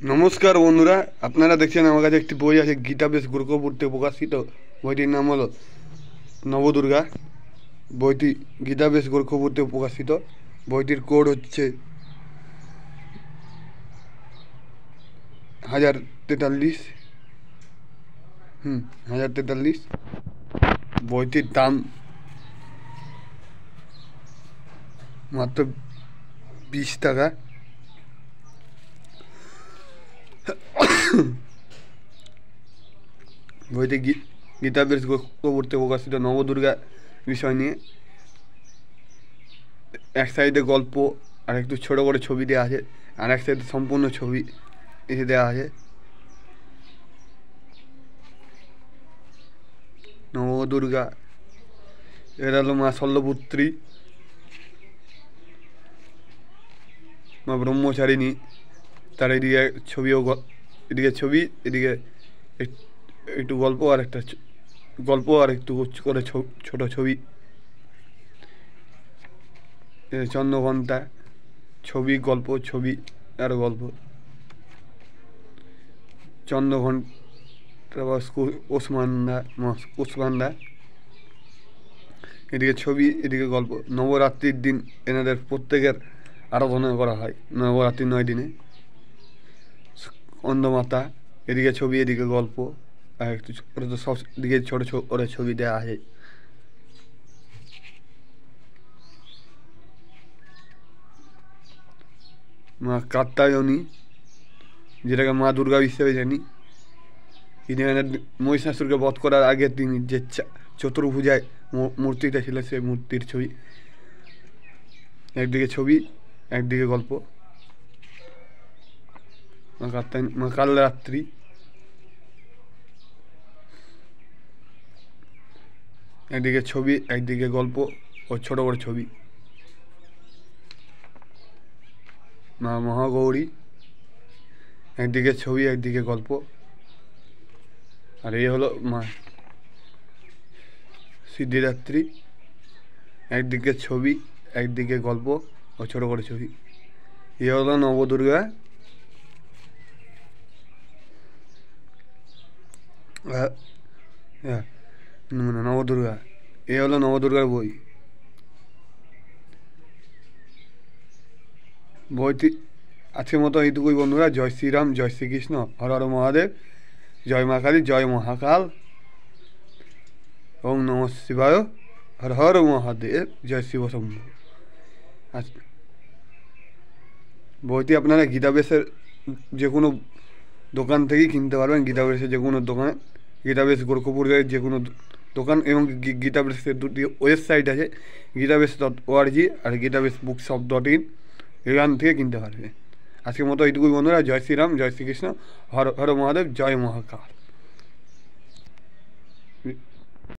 নমস্কার বন্ধুরা, আপনারা দেখছেন আমার কাছে একটি বই আছে গীতাবেশ গোরখপুরতে প্রকাশিত। বইটির নাম হলো নবদুর্গা। বইটি গীতাবেশ গোরখপুরতে প্রকাশিত। বইটির কোড হচ্ছে 1043। 1043। বইটির দাম মাত্র 20 টাকা। বইতে গীতাবেশ গোরখপুরতে প্রকাশিত নবদুর্গা বিষয় নিয়ে এক সাইডে গল্প আর একটু ছোটো করে ছবি দেওয়া আছে, আর এক সাইডে সম্পূর্ণ ছবি এসে দেওয়া আছে। নবদুর্গা এরা হলো মা শল্যপুত্রী, মা ব্রহ্মচারিণী। তার এদিকে ছবিও, এদিকে ছবি, এদিকে একটু গল্প আর একটা গল্প আর একটু করে ছোট ছবি। চন্দ্রঘণ্টা, ছবি, গল্প, ছবি আর গল্প। চন্দ্রঘণ্টা বা কুষ্মান্ডা, এদিকে ছবি, এদিকে গল্প। নবরাত্রির দিন এনাদের প্রত্যেকের আরাধনা করা হয়। নবরাত্রি 9 দিনে স্কন্দমাতা, এদিকে ছবি, এদিকে গল্প আর একটু সব দিকে ছোটো ছোটো করে ছবি দেওয়া আছে। মা কাত্যায়নী, যেটাকে মা দুর্গা হিসেবে জানি, তিনি মহিষাসুরকে বধ করার আগে তিনি যে চতুর্ভুজায় মূর্তিটা ছিল, সেই মূর্তির ছবি। একদিকে ছবি, একদিকে গল্প। মা কালরাত্রি, একদিকে ছবি, একদিকে গল্প ও ছোট বড় ছবি। মা মহাগৌরী, একদিকে ছবি, একদিকে গল্প। আর এই হলো মা সিদ্ধিদাত্রী, একদিকে ছবি, একদিকে গল্প ও ছোট বড় ছবি। এ হলো নবদুর্গা। নবদুর্গা, এ হলো নবদুর্গার বই। বইটি আজকের মতো এইটুকুই বন্ধুরা। জয় শ্রীরাম, জয় শ্রীকৃষ্ণ, হর হর মহাদেব, জয় মা কালী, জয় মহাকাল, ওম নমঃ শিবায়, হর হর মহাদেব, জয় শিব শম্ভু। বইটি আপনারা গীতাবেশের যে কোনো দোকান থেকেই কিনতে পারবেন। গীতাবেশের যে কোনো দোকান, গীতাবেশ গোরখপুরের যে কোনো দোকান, এবং গীতাবেশের দুটি ওয়েবসাইট আছে, গীতাবেশ.org আর গীতাবেশ bookshop.in, এখান থেকে কিনতে পারবে। আজকের মতো এইটুকুই বন্ধুরা। জয় শ্রীরাম, জয় শ্রীকৃষ্ণ, হর হর মহাদেব, জয় মহাকাল।